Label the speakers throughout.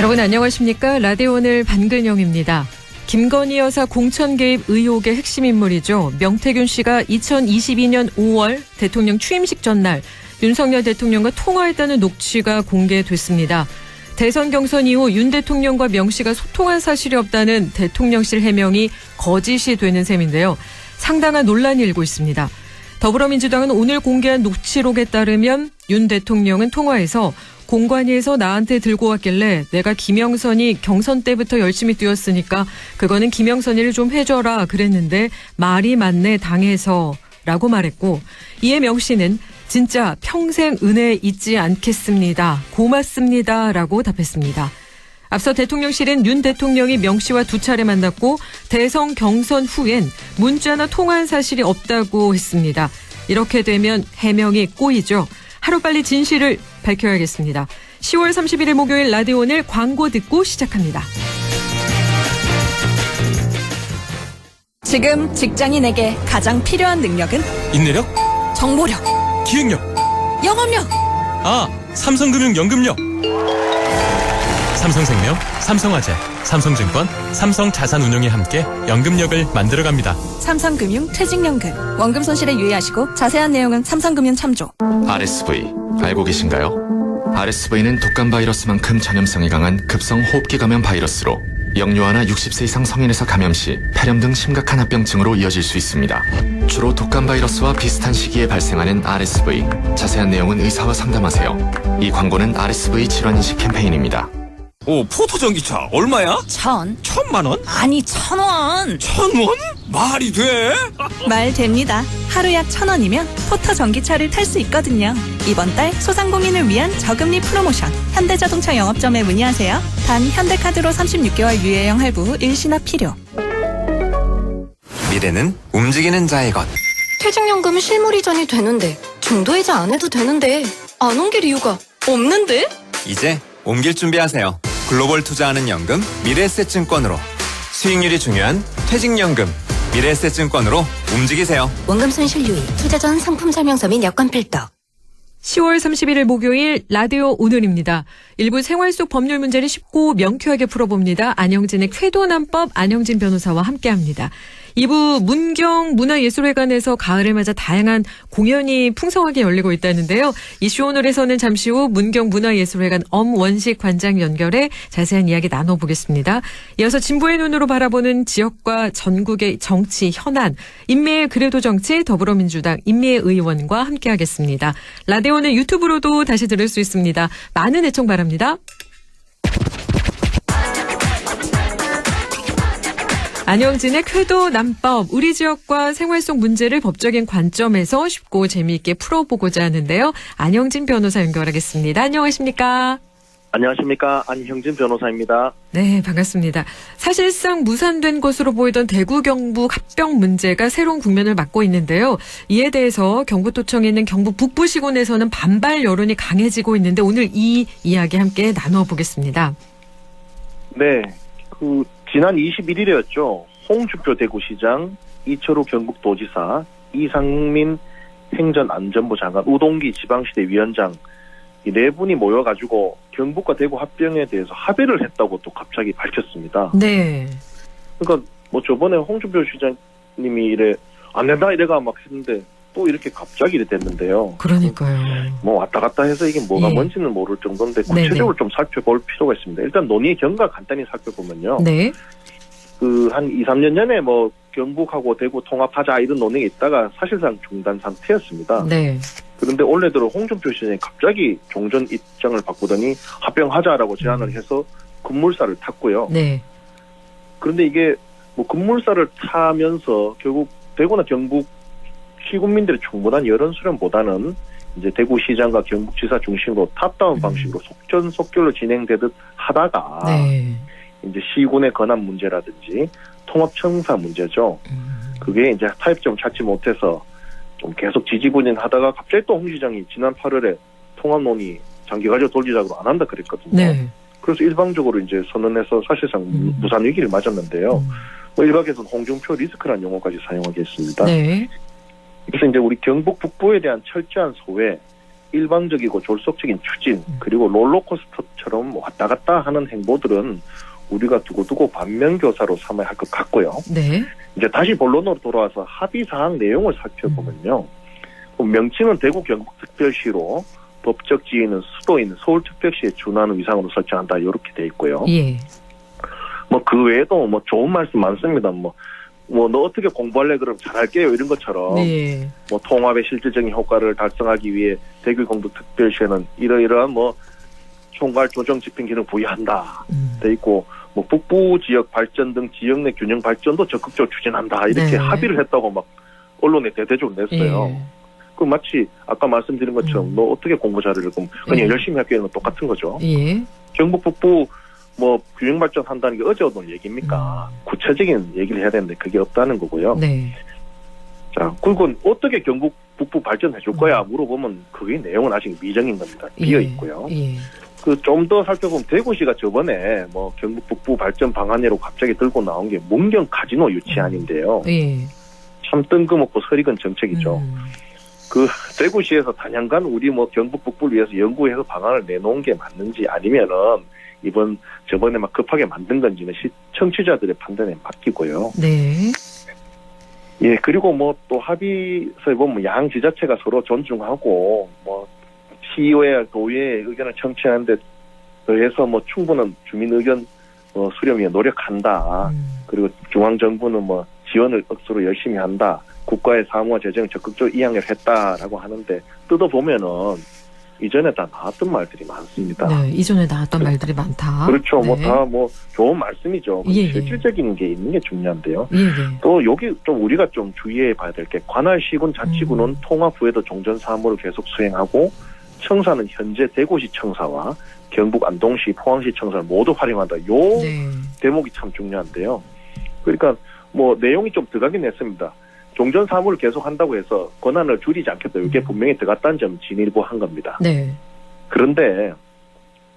Speaker 1: 여러분 안녕하십니까? 라디오 오늘 반근영입니다. 김건희 여사 공천 개입 의혹의 핵심 인물이죠. 명태균 씨가 2022년 5월 대통령 취임식 전날 윤석열 대통령과 통화했다는 녹취가 공개됐습니다. 대선 경선 이후 윤 대통령과 명 씨가 소통한 사실이 없다는 대통령실 해명이 거짓이 되는 셈인데요. 상당한 논란이 일고 있습니다. 더불어민주당은 오늘 공개한 녹취록에 따르면 윤 대통령은 통화에서 공관위에서 나한테 들고 왔길래 내가 김영선이 경선 때부터 열심히 뛰었으니까 그거는 김영선이를 좀 해줘라 그랬는데 말이 맞네 당해서 라고 말했고, 이에 명 씨는 진짜 평생 은혜 잊지 않겠습니다. 고맙습니다 라고 답했습니다. 앞서 대통령실은 윤 대통령이 명 씨와 2차례 만났고 대선 경선 후엔 문자나 통화한 사실이 없다고 했습니다. 이렇게 되면 해명이 꼬이죠. 하루빨리 진실을 밝혀야겠습니다. 10월 31일 목요일 라디오 오늘 광고 듣고 시작합니다.
Speaker 2: 지금 직장인에게 가장 필요한 능력은?
Speaker 3: 인내력?
Speaker 2: 정보력,
Speaker 3: 기획력,
Speaker 2: 영업력.
Speaker 3: 삼성금융 연금력. 삼성생명, 삼성화재, 삼성증권, 삼성자산운용이 함께 연금력을 만들어갑니다.
Speaker 2: 삼성금융 퇴직연금. 원금 손실에 유의하시고 자세한 내용은 삼성금융 참조.
Speaker 4: RSV 알고 계신가요? RSV는 독감 바이러스만큼 전염성이 강한 급성 호흡기 감염 바이러스로 영유아나 60세 이상 성인에서 감염 시 폐렴 등 심각한 합병증으로 이어질 수 있습니다. 주로 독감 바이러스와 비슷한 시기에 발생하는 RSV. 자세한 내용은 의사와 상담하세요. 이 광고는 RSV 질환인식 캠페인입니다.
Speaker 3: 오, 포토전기차 얼마야? 1,000만 원?
Speaker 2: 아니 1,000원.
Speaker 3: 1,000원? 말이 돼?
Speaker 2: 말 됩니다. 하루 약 1,000원이면 포터 전기차를 탈 수 있거든요. 이번 달 소상공인을 위한 저금리 프로모션. 현대자동차 영업점에 문의하세요. 단 현대카드로 36개월 유예형 할부 후 일시납 필요.
Speaker 5: 미래는 움직이는 자의 것.
Speaker 6: 퇴직연금 실물 이전이 되는데 중도이자 안 해도 되는데 안 옮길 이유가 없는데?
Speaker 5: 이제 옮길 준비하세요. 글로벌 투자하는 연금 미래에셋증권으로. 수익률이 중요한 퇴직연금 미래에셋증권으로 움직이세요.
Speaker 6: 원금 손실 유의, 투자 전 상품 설명서 및 여건 필독.
Speaker 1: 10월 31일 목요일 라디오 오늘입니다. 일부 생활 속 법률 문제를 쉽고 명쾌하게 풀어봅니다. 안영진의 쾌도난법 안영진 변호사와 함께합니다. 2부 문경 문화예술회관에서 가을을 맞아 다양한 공연이 풍성하게 열리고 있다는데요. 이슈 오늘에서는 잠시 후 문경 문화예술회관 엄원식 관장 연결해 자세한 이야기 나눠보겠습니다. 이어서 진보의 눈으로 바라보는 지역과 전국의 정치 현안, 인미의 그래도 정치 더불어민주당 인미의 의원과 함께하겠습니다. 라디오는 유튜브로도 다시 들을 수 있습니다. 많은 애청 바랍니다. 안영진의 쾌도난법, 우리 지역과 생활 속 문제를 법적인 관점에서 쉽고 재미있게 풀어보고자 하는데요. 안영진 변호사 연결하겠습니다. 안녕하십니까?
Speaker 7: 안녕하십니까. 안형진 변호사입니다.
Speaker 1: 네, 반갑습니다. 사실상 무산된 것으로 보이던 대구 경북 합병 문제가 새로운 국면을 맞고 있는데요. 이에 대해서 경북도청에 있는 경북 북부시군에서는 반발 여론이 강해지고 있는데 오늘 이 이야기 함께 나눠보겠습니다.
Speaker 7: 네, 지난 21일이었죠. 홍준표 대구시장, 이철우 경북도지사, 이상민 행전안전부 장관, 우동기 지방시대 위원장 이 4분이 모여가지고 경북과 대구 합병에 대해서 합의를 했다고 또 갑자기 밝혔습니다.
Speaker 1: 네.
Speaker 7: 그러니까 저번에 홍준표 시장님이 이래 안 된다 이래가 막 했는데 또 이렇게 갑자기 이래 됐는데요.
Speaker 1: 그러니까요.
Speaker 7: 왔다 갔다 해서 이게 뭐가
Speaker 1: 예.
Speaker 7: 뭔지는 모를 정도인데 구체적으로 좀 살펴볼 필요가 있습니다. 일단 논의의 경과 간단히 살펴보면요.
Speaker 1: 네.
Speaker 7: 한 2, 3년 전에 경북하고 대구 통합하자 이런 논의가 있다가 사실상 중단 상태였습니다.
Speaker 1: 네.
Speaker 7: 그런데 올해 들어 홍준표 시장이 갑자기 종전 입장을 바꾸더니 합병하자라고 제안을 해서 급물살을 탔고요.
Speaker 1: 네.
Speaker 7: 그런데 이게 급물살을 타면서 결국 대구나 경북 시군민들의 충분한 여론 수렴보다는 이제 대구시장과 경북지사 중심으로 탑다운 방식으로 속전속결로 진행되듯 하다가
Speaker 1: 네.
Speaker 7: 이제 시군의 권한 문제라든지 통합청사 문제죠. 그게 이제 타협점 찾지 못해서 좀 계속 지지부진하다가 갑자기 또 홍 시장이 지난 8월에 통합 논의 장기가지고 돌리자고 안 한다 그랬거든요.
Speaker 1: 네.
Speaker 7: 그래서 일방적으로 이제 선언해서 사실상 무산 위기를 맞았는데요. 일각에서는 홍준표 리스크라는 용어까지 사용하게 했습니다.
Speaker 1: 네.
Speaker 7: 그래서 이제 우리 경북 북부에 대한 철저한 소외, 일방적이고 졸속적인 추진 그리고 롤러코스터처럼 왔다 갔다 하는 행보들은 우리가 두고두고 반면교사로 삼아야 할 것 같고요.
Speaker 1: 네.
Speaker 7: 이제 다시 본론으로 돌아와서 합의사항 내용을 살펴보면요. 명칭은 대구 경북특별시로 법적 지위는 수도인 서울특별시에 준하는 위상으로 설정한다 이렇게 돼 있고요.
Speaker 1: 예.
Speaker 7: 뭐 그 외에도 뭐 좋은 말씀 많습니다. 뭐 너 어떻게 공부할래 그럼 잘할게요 이런 것처럼
Speaker 1: 네.
Speaker 7: 뭐 통합의 실질적인 효과를 달성하기 위해 대구 경북특별시에는 이러이러한 뭐 총괄 조정 집행 기능 부여한다 돼 있고 뭐 북부 지역 발전 등 지역 내 균형 발전도 적극적으로 추진한다 이렇게
Speaker 1: 네.
Speaker 7: 합의를 했다고 막 언론에 대대적으로 냈어요.
Speaker 1: 예.
Speaker 7: 그 마치 아까 말씀드린 것처럼 너 어떻게 공부 잘해를 그럼 그냥
Speaker 1: 예.
Speaker 7: 열심히 할게는 똑같은 거죠.
Speaker 1: 예.
Speaker 7: 경북 북부 뭐 균형 발전한다는 게 어제 오늘 얘기입니까? 구체적인 얘기를 해야 되는데 그게 없다는 거고요.
Speaker 1: 네.
Speaker 7: 자, 그리고 어떻게 경북 북부 발전해 줄 거야 물어보면 그게 내용은 아직 미정인 겁니다. 비어 있고요.
Speaker 1: 예.
Speaker 7: 그 좀 더 살펴보면 대구시가 저번에 뭐 경북 북부 발전 방안으로 갑자기 들고 나온 게 문경 카지노 유치안인데요.
Speaker 1: 예.
Speaker 7: 참 뜬금없고 설익은 정책이죠. 그 대구시에서 단연간 우리 뭐 경북 북부를 위해서 연구해서 방안을 내놓은 게 맞는지 아니면은 저번에 막 급하게 만든 건지는 청취자들의 판단에 맡기고요.
Speaker 1: 네.
Speaker 7: 예, 그리고 뭐 또 합의서에 보면 양 지자체가 서로 존중하고 뭐 시의회, 도의회의 의견을 청취하는데 더해서 뭐 충분한 주민 의견 수렴 위해 노력한다. 그리고 중앙정부는 뭐 지원을 억수로 열심히 한다. 국가의 사무와 재정을 적극적으로 이양을 했다라고 하는데 뜯어보면은 이전에 다 나왔던 말들이 많습니다.
Speaker 1: 네, 이전에 나왔던 말들이 많다.
Speaker 7: 그렇죠.
Speaker 1: 네.
Speaker 7: 뭐 다 뭐 좋은 말씀이죠.
Speaker 1: 예, 예.
Speaker 7: 실질적인 게 있는 게 중요한데요.
Speaker 1: 예, 예.
Speaker 7: 또 여기 좀 우리가 좀 주의해 봐야 될 게 관할 시군 자치구는 통합 후에도 종전 사무를 계속 수행하고 청사는 현재 대구시 청사와 경북 안동시, 포항시 청사를 모두 활용한다. 요
Speaker 1: 네.
Speaker 7: 대목이 참 중요한데요. 그러니까 뭐 내용이 좀 들어가긴 했습니다. 종전 사무를 계속 한다고 해서 권한을 줄이지 않겠다. 이게 분명히 들어갔다는 점 진일보 한 겁니다.
Speaker 1: 네.
Speaker 7: 그런데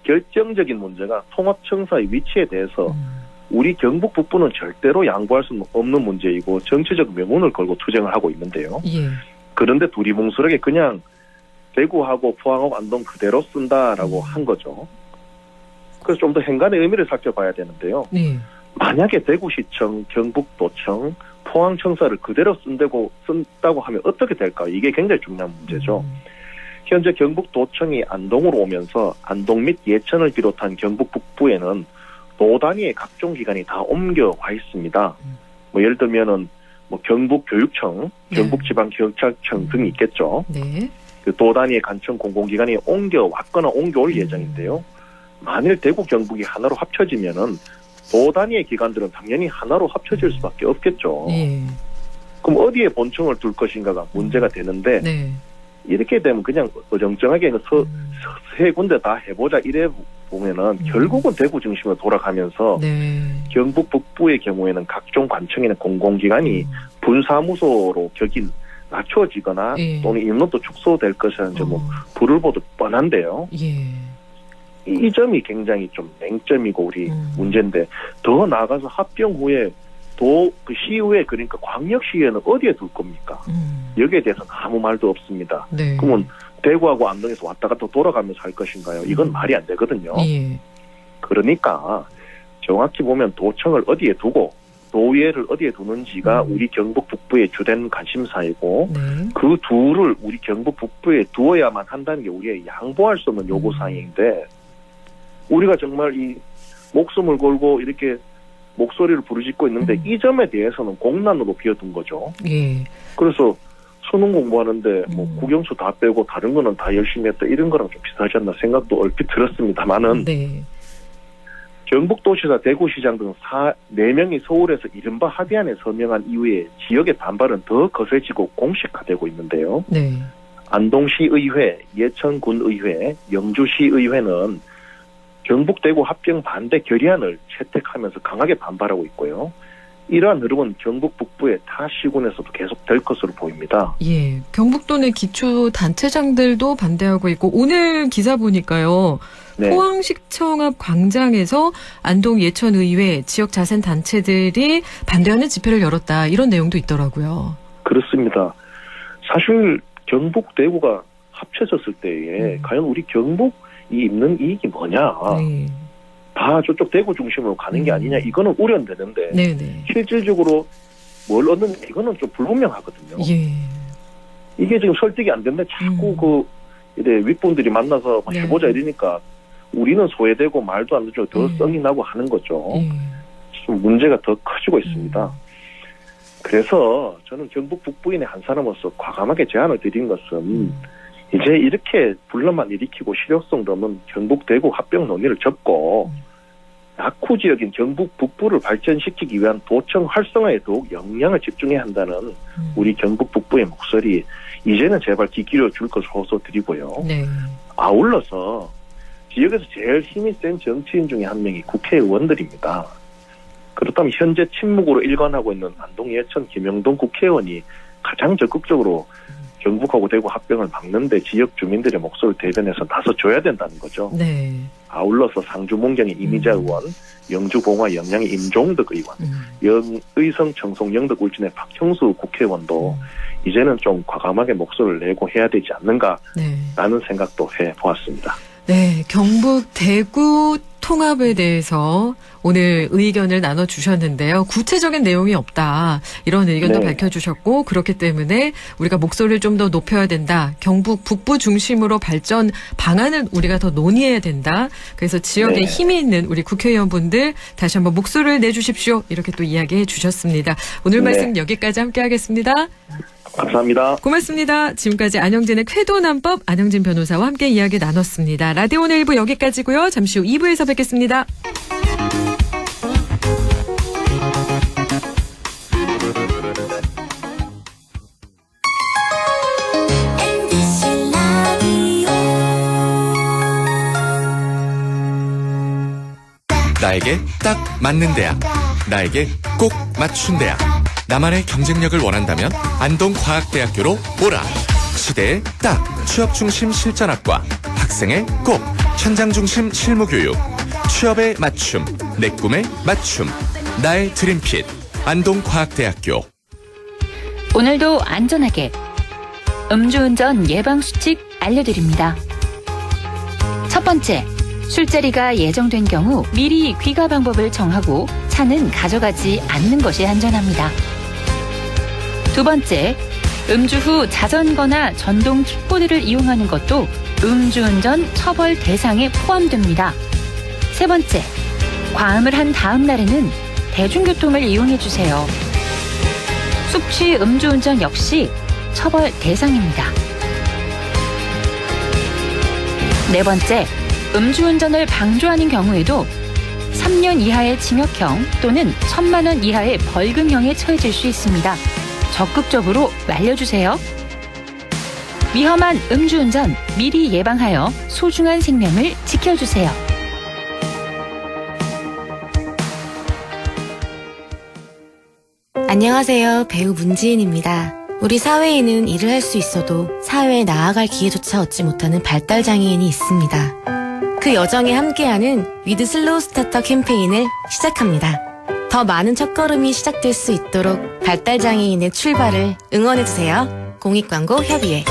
Speaker 7: 결정적인 문제가 통합청사의 위치에 대해서 우리 경북 북부는 절대로 양보할 수 없는 문제이고 정치적 명운을 걸고 투쟁을 하고 있는데요.
Speaker 1: 예.
Speaker 7: 그런데 두리뭉술하게 그냥 대구하고 포항하고 안동 그대로 쓴다라고 한 거죠. 그래서 좀 더 행간의 의미를 살펴봐야 되는데요.
Speaker 1: 네.
Speaker 7: 만약에 대구시청, 경북도청, 포항청사를 그대로 쓴다고 하면 어떻게 될까? 이게 굉장히 중요한 문제죠. 현재 경북도청이 안동으로 오면서 안동 및 예천을 비롯한 경북 북부에는 도 단위의 각종 기관이 다 옮겨와 있습니다. 뭐 예를 들면은 뭐 경북교육청, 경북지방경찰청 등이 있겠죠.
Speaker 1: 네.
Speaker 7: 그 도 단위의 간청 공공기관이 옮겨왔거나 옮겨올 예정인데요. 만일 대구 경북이 하나로 합쳐지면은 도 단위의 기관들은 당연히 하나로 합쳐질 수밖에 없겠죠.
Speaker 1: 예.
Speaker 7: 그럼 어디에 본청을 둘 것인가가 문제가 되는데
Speaker 1: 네.
Speaker 7: 이렇게 되면 그냥 어정쩡하게 세 군데 다 해보자 이래 보면은 결국은 대구 중심으로 돌아가면서
Speaker 1: 네.
Speaker 7: 경북 북부의 경우에는 각종 관청이나 공공기관이 분사무소로 격이 낮춰지거나
Speaker 1: 예.
Speaker 7: 또는 인원도 축소될 것이라는 점은 불을 보듯 뻔한데요.
Speaker 1: 예.
Speaker 7: 이 점이 굉장히 좀 맹점이고 우리 문제인데 더 나아가서 합병 후에 그 시의회 그러니까 광역시의회는 어디에 둘 겁니까? 여기에 대해서는 아무 말도 없습니다.
Speaker 1: 네.
Speaker 7: 그러면 대구하고 안동에서 왔다 갔다 돌아가면서 할 것인가요? 이건 말이 안 되거든요.
Speaker 1: 예.
Speaker 7: 그러니까 정확히 보면 도청을 어디에 두고 도의회를 어디에 두는지가 우리 경북 북부의 주된 관심사이고
Speaker 1: 네.
Speaker 7: 그 둘을 우리 경북 북부에 두어야만 한다는 게 우리의 양보할 수 없는 요구사항인데 우리가 정말 이 목숨을 걸고 이렇게 목소리를 부르짖고 있는데 이 점에 대해서는 공란으로 비워둔 거죠.
Speaker 1: 예.
Speaker 7: 그래서 수능 공부하는데 뭐 국영수 다 빼고 다른 거는 다 열심히 했다 이런 거랑 좀 비슷하지 않나 생각도 얼핏 들었습니다만은
Speaker 1: 네.
Speaker 7: 경북도시사 대구시장 등 4명이 서울에서 이른바 합의안에 서명한 이후에 지역의 반발은 더 거세지고 공식화되고 있는데요.
Speaker 1: 네.
Speaker 7: 안동시의회, 예천군의회, 영주시의회는 경북 대구 합병 반대 결의안을 채택하면서 강하게 반발하고 있고요. 이러한 흐름은 경북 북부의 타 시군에서도 계속 될 것으로 보입니다.
Speaker 1: 예. 경북도 내 기초 단체장들도 반대하고 있고 오늘 기사 보니까요.
Speaker 7: 네.
Speaker 1: 포항시청 앞 광장에서 안동 예천의회 지역 자생 단체들이 반대하는 집회를 열었다. 이런 내용도 있더라고요.
Speaker 7: 그렇습니다. 사실 경북 대구가 합쳐졌을 때에 과연 우리 경북이 입는 이익이 뭐냐. 다 저쪽 대구 중심으로 가는 게 아니냐. 이거는 우려되는데
Speaker 1: 네네.
Speaker 7: 실질적으로 뭘 얻는 이거는 좀 불분명하거든요.
Speaker 1: 예.
Speaker 7: 이게 지금 설득이 안 되는데 자꾸 이제 윗분들이 만나서 막 해보자 이러니까 우리는 소외되고 말도 안 되죠. 더 썩이 나고 하는 거죠. 좀 문제가 더 커지고 있습니다. 그래서 저는 경북 북부인의 한 사람으로서 과감하게 제안을 드린 것은 이제 이렇게 분란만 일으키고 실효성도 없는 경북 대구 합병 논의를 접고 낙후 지역인 경북 북부를 발전시키기 위한 도청 활성화에 더욱 역량을 집중해야 한다는 우리 경북 북부의 목소리 이제는 제발 귀 기울여 줄 것을 호소드리고요.
Speaker 1: 네.
Speaker 7: 아울러서 지역에서 제일 힘이 센 정치인 중에 한 명이 국회의원들입니다. 그렇다면 현재 침묵으로 일관하고 있는 안동 예천 김영동 국회의원이 가장 적극적으로 경북하고 대구 합병을 막는데 지역 주민들의 목소리를 대변해서 나서줘야 된다는 거죠.
Speaker 1: 네.
Speaker 7: 아울러서 상주 문경의 이미자 의원, 영주 봉화 영양의 임종덕 의원, 영의성 청송 영덕 울진의 박형수 국회의원도 이제는 좀 과감하게 목소리를 내고 해야 되지 않는가라는 생각도 해보았습니다.
Speaker 1: 네, 경북 대구 통합에 대해서 오늘 의견을 나눠주셨는데요. 구체적인 내용이 없다. 이런 의견도 밝혀주셨고 그렇기 때문에 우리가 목소리를 좀 더 높여야 된다. 경북 북부 중심으로 발전 방안을 우리가 더 논의해야 된다. 그래서 지역에 힘이 있는 우리 국회의원분들 다시 한번 목소리를 내주십시오. 이렇게 또 이야기해 주셨습니다. 오늘 말씀 여기까지 함께하겠습니다.
Speaker 7: 감사합니다.
Speaker 1: 고맙습니다. 지금까지 안영진의 쾌도난법 안영진 변호사와 함께 이야기 나눴습니다. 라디오 오늘 1부 여기까지고요. 잠시 후 2부에서 뵙겠습니다.
Speaker 4: 나에게 딱 맞는 대학, 나에게 꼭 맞춘 대학. 나만의 경쟁력을 원한다면 안동과학대학교로 오라. 시대의 딱 취업 중심 실전학과, 학생의 꼭 현장 중심 실무교육, 취업의 맞춤, 내 꿈의 맞춤, 나의 드림핏 안동과학대학교.
Speaker 8: 오늘도 안전하게 음주운전 예방수칙 알려드립니다. 첫 번째, 술자리가 예정된 경우 미리 귀가 방법을 정하고 차는 가져가지 않는 것이 안전합니다. 두 번째, 음주 후 자전거나 전동 킥보드를 이용하는 것도 음주운전 처벌 대상에 포함됩니다. 세 번째, 과음을 한 다음 날에는 대중교통을 이용해주세요. 숙취 음주운전 역시 처벌 대상입니다. 네 번째, 음주운전을 방조하는 경우에도 3년 이하의 징역형 또는 1,000만 원 이하의 벌금형에 처해질 수 있습니다. 적극적으로 말려주세요. 위험한 음주운전 미리 예방하여 소중한 생명을 지켜주세요.
Speaker 9: 안녕하세요. 배우 문지은입니다. 우리 사회에는 일을 할 수 있어도 사회에 나아갈 기회조차 얻지 못하는 발달장애인이 있습니다. 그 여정에 함께하는 위드 슬로우 스타터 캠페인을 시작합니다. 더 많은 첫걸음이 시작될 수 있도록 발달장애인의 출발을 응원해주세요. 공익광고 협의회.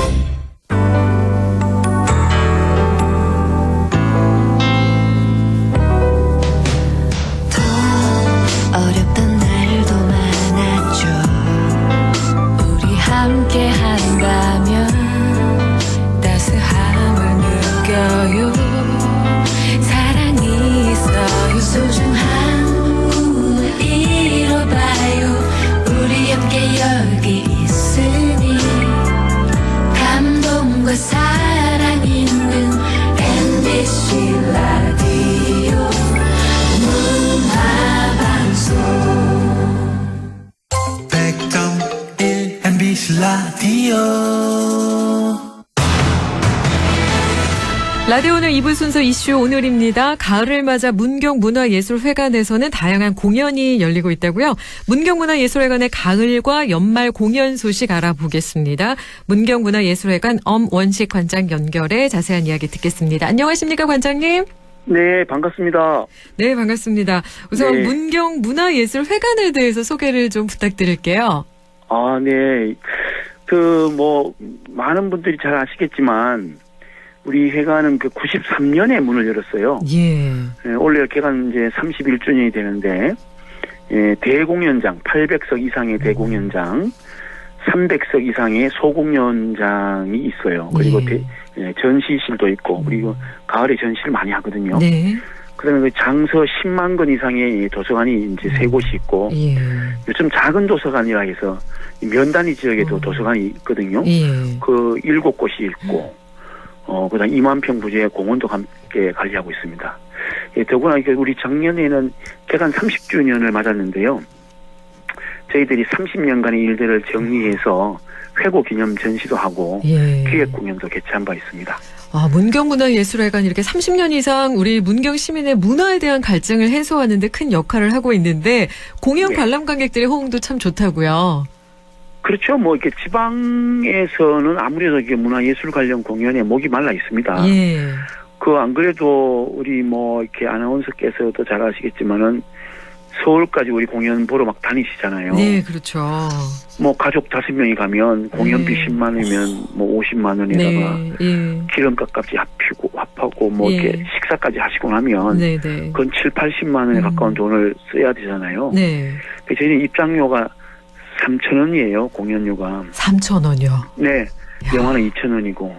Speaker 10: 어렵던 날도 많았죠. 우리 함께 한다면 따스함을 느껴요. 사랑이 있어요. 소중한 꿈을 이뤄봐요. 우리 함께 여기 있으니 감동과 사랑 있는 MBC 라디오 문화방송
Speaker 11: 100.1 MBC 라디오.
Speaker 1: 라디오 오늘 2부 순서 이슈 오늘입니다. 가을을 맞아 문경문화예술회관에서는 다양한 공연이 열리고 있다고요. 문경문화예술회관의 가을과 연말 공연 소식 알아보겠습니다. 문경문화예술회관 엄원식 관장 연결해 자세한 이야기 듣겠습니다. 안녕하십니까, 관장님?
Speaker 12: 네, 반갑습니다.
Speaker 1: 네, 반갑습니다. 우선
Speaker 12: 네.
Speaker 1: 문경문화예술회관에 대해서 소개를 좀 부탁드릴게요.
Speaker 12: 아, 네. 많은 분들이 잘 아시겠지만, 우리 회관은 93년에 문을 열었어요.
Speaker 1: 예.
Speaker 12: 올해 개관 이제 31주년이 되는데, 대공연장, 800석 이상의 대공연장, 300석 이상의 소공연장이 있어요. 그리고 전시실도 있고, 그리고 가을에 전시를 많이 하거든요.
Speaker 1: 네.
Speaker 12: 그다음에 장서 10만 권 이상의 도서관이 이제 세 곳이 있고, 요즘 작은 도서관이라 해서 면 단위 지역에도 도서관이 있거든요. 그 7곳이 있고, 그다음 2만 평 부지의 공원도 함께 관리하고 있습니다. 더구나 우리 작년에는 개관 30주년을 맞았는데요. 저희들이 30년간의 일들을 정리해서 회고 기념 전시도 하고 기획 공연도 개최한 바 있습니다.
Speaker 1: 문경문화예술회관 이렇게 30년 이상 우리 문경 시민의 문화에 대한 갈증을 해소하는 데 큰 역할을 하고 있는데 공연 관람 관객들의 호응도 참 좋다고요.
Speaker 12: 그렇죠. 이렇게 지방에서는 아무래도 이게 문화예술 관련 공연에 목이 말라 있습니다. 안 그래도 우리 이렇게 아나운서께서도 잘 아시겠지만은 서울까지 우리 공연 보러 막 다니시잖아요.
Speaker 1: 네, 그렇죠.
Speaker 12: 가족 5명이 가면 공연비 10만 원이면 50만 원에다가 기름값까지 합하고 이렇게 식사까지 하시고 나면 그건 7, 80만 원에 가까운 돈을 써야 되잖아요. 저희는 입장료가 3,000원이에요. 공연료가.
Speaker 1: 3,000원이요?
Speaker 12: 네. 영화는 2,000원이고.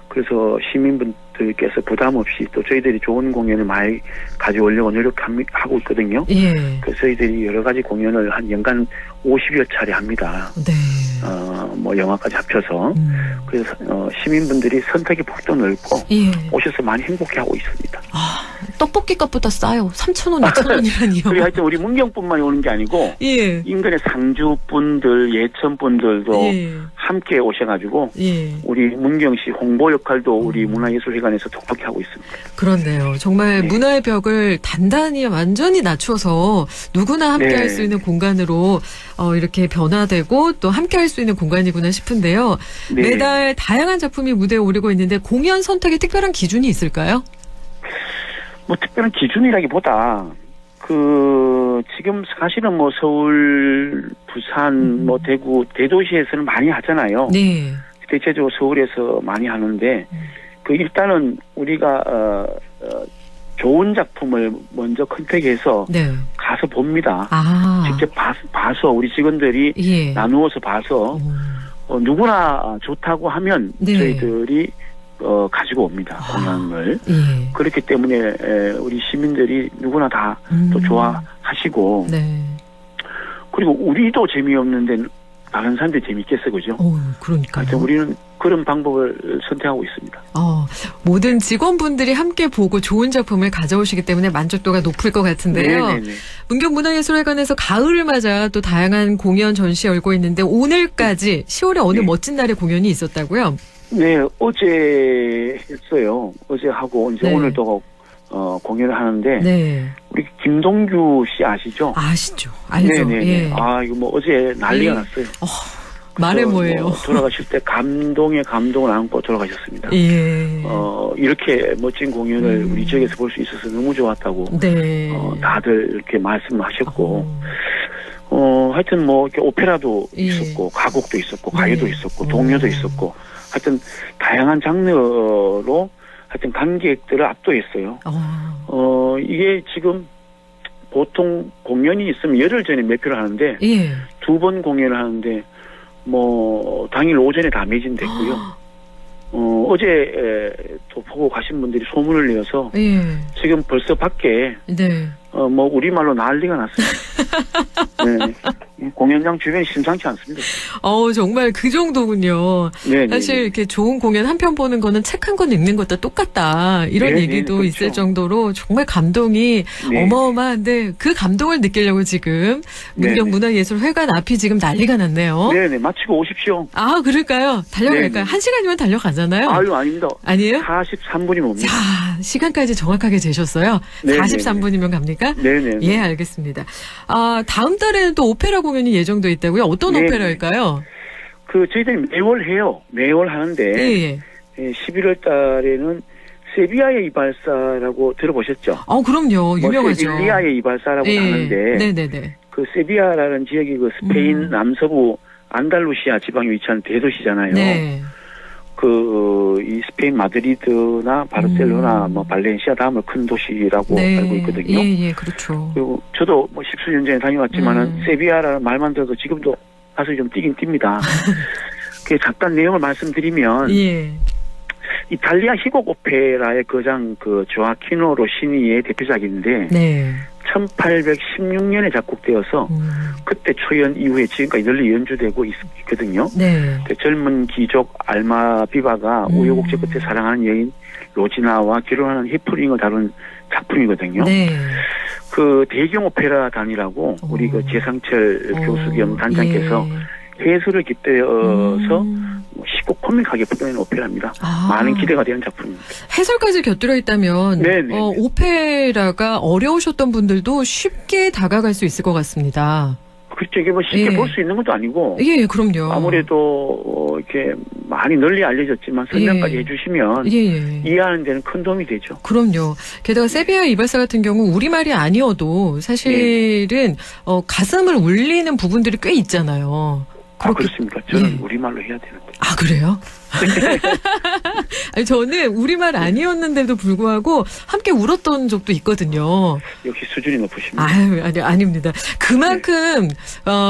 Speaker 12: 그래서 시민분들께서 부담 없이 또 저희들이 좋은 공연을 많이 가져오려고 노력하고 있거든요. 그래서 저희들이 여러 가지 공연을 한 연간 50여 차례 합니다. 영화까지 합쳐서. 그래서 시민분들이 선택의 폭도 넓고 오셔서 많이 행복해하고 있습니다.
Speaker 1: 떡볶이 값보다 싸요. 3,000원, 2,000원이라니요.
Speaker 12: 그리고 하여튼 우리 문경뿐만이 오는 게 아니고 인근의 상주분들, 예천분들도 함께 오셔가지고 우리 문경시 홍보 역할도 우리 문화예술회관에서 독하게 하고 있습니다.
Speaker 1: 그렇네요. 정말 문화의 벽을 단단히 완전히 낮춰서 누구나 함께 할 수 있는 공간으로 이렇게 변화되고 또 함께 할 수 있는 공간이구나 싶은데요. 매달 다양한 작품이 무대에 오르고 있는데 공연 선택에 특별한 기준이 있을까요?
Speaker 12: 특별한 기준이라기보다 지금 사실은 서울, 부산, 대구, 대도시에서는 많이 하잖아요. 대체적으로 서울에서 많이 하는데 일단은 우리가 좋은 작품을 먼저 컨택해서 가서 봅니다. 직접 봐서 우리 직원들이 나누어서 봐서 누구나 좋다고 하면 저희들이 가지고 옵니다. 공연을. 그렇기 때문에 우리 시민들이 누구나 다 또 좋아하시고 그리고 우리도 재미없는데 다른 사람들이 재밌겠어, 그죠?
Speaker 1: 그러니까요.
Speaker 12: 우리는 그런 방법을 선택하고 있습니다.
Speaker 1: 모든 직원분들이 함께 보고 좋은 작품을 가져오시기 때문에 만족도가 높을 것 같은데요. 문경문화예술회관에서 가을을 맞아 또 다양한 공연 전시 열고 있는데 오늘까지 10월에 어느 멋진 날에 공연이 있었다고요?
Speaker 12: 네, 어제 했어요. 어제 하고 이제 오늘도 공연을 하는데 우리 김동규 씨 아시죠?
Speaker 1: 아시죠. 알죠.
Speaker 12: 이거 어제 난리가 났어요.
Speaker 1: 말해 뭐예요?
Speaker 12: 돌아가실 때 감동을 안고 돌아가셨습니다. 이렇게 멋진 공연을 우리 지역에서 볼 수 있어서 너무 좋았다고 다들 이렇게 말씀하셨고 하여튼 이렇게 오페라도 있었고 가곡도 있었고 가요도 있었고 동요도 있었고 하여튼 다양한 장르로 하여튼 관객들을 압도했어요. 이게 지금 보통 공연이 있으면 열흘 전에 매표를 하는데 2번 공연을 하는데 당일 오전에 다 매진됐고요. 어제 또 보고 가신 분들이 소문을 내어서 지금 벌써 밖에 우리말로 난리가 났어요. 공연장 주변이 심상치 않습니다.
Speaker 1: 정말 그 정도군요. 사실 이렇게 좋은 공연 한 편 보는 거는 책 한 권 읽는 것도 똑같다. 이런 얘기도 있을 정도로 정말 감동이 어마어마한데 그 감동을 느끼려고 지금 문경문화예술회관 앞이 지금 난리가 났네요.
Speaker 12: 마치고 오십시오.
Speaker 1: 그럴까요? 달려갈까요? 1시간이면 달려가잖아요.
Speaker 12: 아닙니다.
Speaker 1: 아니에요?
Speaker 12: 43분이면 옵니다.
Speaker 1: 자, 시간까지 정확하게 재셨어요. 43분이면 갑니까? 예, 알겠습니다. 다음 달에는 또 오페라 공연이 예정돼 있다고요? 어떤 오페라일까요?
Speaker 12: 저희들이 매월 해요. 매월 하는데 11월 달에는 세비야의 이발사라고 들어보셨죠?
Speaker 1: 그럼요. 유명하죠.
Speaker 12: 세빌리아의 이발사라고 하는데 그 세비야라는 지역이 스페인 남서부 안달루시아 지방에 위치한 대도시잖아요.
Speaker 1: 네.
Speaker 12: 이 스페인 마드리드나 바르셀로나, 발렌시아 다음으로 큰 도시라고
Speaker 1: 네.
Speaker 12: 알고 있거든요.
Speaker 1: 예, 그렇죠.
Speaker 12: 그리고 저도 십수년 전에 다녀왔지만은 세비야라는 말만 들어도 지금도 가슴이 좀 뛰긴 뜁니다. 그 잠깐 내용을 말씀드리면,
Speaker 1: 예.
Speaker 12: 이탈리아 희곡 오페라의 거장 조아키노 로시니의 대표작인데,
Speaker 1: 네.
Speaker 12: 1816년에 작곡되어서 그때 초연 이후에 지금까지 널리 연주되고 있거든요.
Speaker 1: 네.
Speaker 12: 젊은 귀족 알마비바가 우여곡절 끝에 사랑하는 여인 로지나와 결혼하는 해프닝을 다룬 작품이거든요.
Speaker 1: 네.
Speaker 12: 그 대경 오페라단이라고 우리 그 재상철 교수 겸 단장께서 해설을 깃대어서 쉽고 코믹하게 풀어낸 오페라입니다. 많은 기대가 되는 작품입니다.
Speaker 1: 해설까지 곁들여 있다면
Speaker 12: 네네.
Speaker 1: 오페라가 어려우셨던 분들도 쉽게 다가갈 수 있을 것 같습니다.
Speaker 12: 그렇죠. 이게 쉽게 볼 수 있는 것도 아니고.
Speaker 1: 예, 그럼요.
Speaker 12: 아무래도 이렇게 많이 널리 알려졌지만 설명까지 해주시면 이해하는 데는 큰 도움이 되죠.
Speaker 1: 그럼요. 게다가 세비야 이발사 같은 경우 우리말이 아니어도 사실은 가슴을 울리는 부분들이 꽤 있잖아요.
Speaker 12: 그렇습니까? 저는 우리말로 해야 되는데.
Speaker 1: 아, 그래요? 아니, 저는 우리말 아니었는데도 불구하고 함께 울었던 적도 있거든요.
Speaker 12: 역시 수준이 높으십니다.
Speaker 1: 아닙니다. 그만큼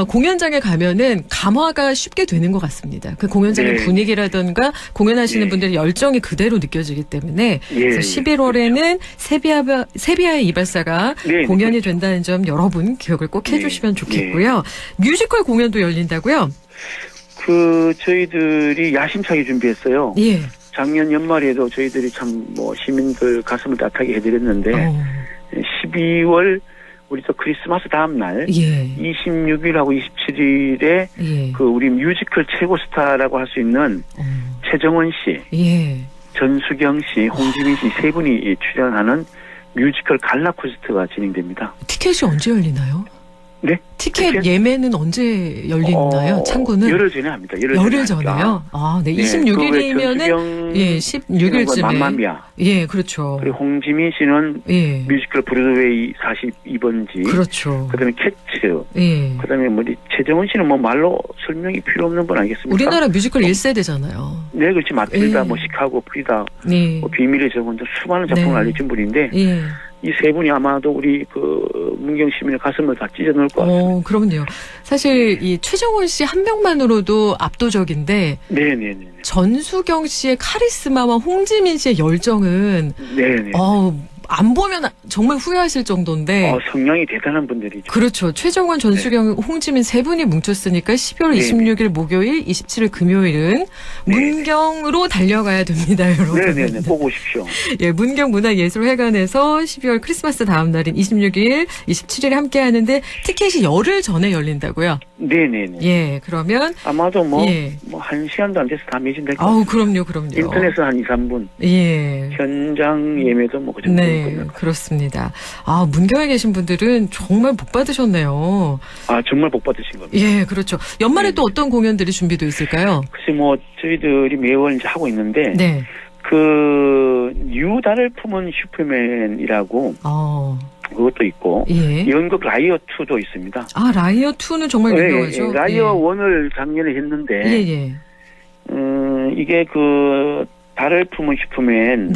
Speaker 1: 공연장에 가면은 감화가 쉽게 되는 것 같습니다. 그 공연장의 분위기라든가 공연하시는 분들의 열정이 그대로 느껴지기 때문에 그래서 11월에는 세비야의 이발사가 공연이 된다는 점 여러분 기억을 꼭 해주시면 좋겠고요. 뮤지컬 공연도 열린다고요?
Speaker 12: 저희들이 야심차게 준비했어요.
Speaker 1: 예.
Speaker 12: 작년 연말에도 저희들이 참 시민들 가슴을 따뜻하게 해드렸는데 12월 우리 또 크리스마스 다음 날 26일하고 27일에 우리 뮤지컬 최고 스타라고 할 수 있는 최정원 씨, 전수경 씨, 홍지민 씨 세 분이 출연하는 뮤지컬 갈라 콘서트가 진행됩니다.
Speaker 1: 티켓이 언제 열리나요?
Speaker 12: 네?
Speaker 1: 티켓 예매는 언제 열리나요? 창구는?
Speaker 12: 열흘 전에 합니다.
Speaker 1: 열흘 전에요? 아, 네. 26일이면은 16일쯤에.
Speaker 12: 맘마미아.
Speaker 1: 예, 그렇죠.
Speaker 12: 그리고 홍지민 씨는 뮤지컬 브로드웨이 42번지.
Speaker 1: 그렇죠.
Speaker 12: 그다음에 캣츠. 그다음에 최정원 씨는 말로 설명이 필요 없는 분 아니겠습니까?
Speaker 1: 우리나라 뮤지컬 1세대잖아요.
Speaker 12: 네, 그렇지. 마틸다, 시카고, 프리다, 비밀의 정원 등 수많은 작품을 알려진 분인데 이 세 분이 아마도 우리 문경 시민의 가슴을 다 찢어 넣을 것 같습니다.
Speaker 1: 그럼요. 사실 이 최정원 씨 한 명만으로도 압도적인데
Speaker 12: 네네네.
Speaker 1: 전수경 씨의 카리스마와 홍지민 씨의 열정은 안 보면 정말 후회하실 정도인데.
Speaker 12: 성량이 대단한 분들이죠.
Speaker 1: 그렇죠. 최정원, 전수경, 홍지민 세 분이 뭉쳤으니까 12월 26일 목요일, 27일 금요일은 문경으로 달려가야 됩니다, 여러분.
Speaker 12: 네네네. 보고 오십시오.
Speaker 1: 예, 문경문화예술회관에서 12월 크리스마스 다음 날인 26일, 27일에 함께 하는데 티켓이 열흘 전에 열린다고요?
Speaker 12: 네네네.
Speaker 1: 예, 그러면.
Speaker 12: 아마도 한 시간도 안 돼서 다 매진될 것 같아요.
Speaker 1: 그럼요.
Speaker 12: 인터넷은 한 2, 3분.
Speaker 1: 예.
Speaker 12: 현장 예매도 그 정도.
Speaker 1: 네, 그렇습니다. 문경에 계신 분들은 정말 복 받으셨네요.
Speaker 12: 정말 복 받으신 겁니다.
Speaker 1: 예, 그렇죠. 연말에 또 어떤 공연들이 준비되어 있을까요?
Speaker 12: 글쎄 저희들이 매월 이제 하고 있는데 뉴 달을 품은 슈퍼맨이라고 그것도 있고 연극 라이어 2도 있습니다.
Speaker 1: 라이어 2는 정말 유명하죠.
Speaker 12: 라이어 1을 작년에 했는데 이게 달을 품은 슈퍼맨은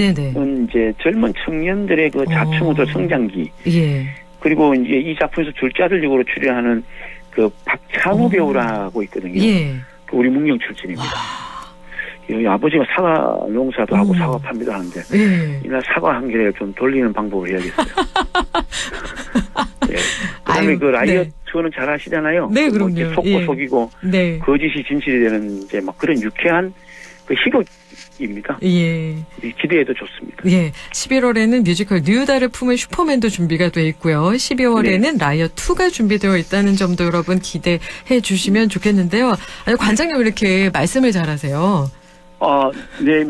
Speaker 12: 이제 젊은 청년들의 자충우돌 성장기. 그리고 이제 이 작품에서 줄자들력으로 출연하는 박찬호 배우라고 있거든요. 우리 문경 출신입니다. 아버지가 사과 농사도 하고 사과 판매도 하는데 이날 사과 한 개를 좀 돌리는 방법을 해야겠어요. 그다음에 라이어 2는 잘 아시잖아요.
Speaker 1: 네, 그럼요.
Speaker 12: 속고 속이고 거짓이 진실이 되는 이제 그런 유쾌한 희극입니다. 기대해도 좋습니다.
Speaker 1: 11월에는 뮤지컬 뉴달을 품은 슈퍼맨도 준비가 돼 있고요. 12월에는 라이어 2가 준비되어 있다는 점도 여러분 기대해 주시면 좋겠는데요. 관장님 왜 이렇게 말씀을 잘하세요?
Speaker 12: 네,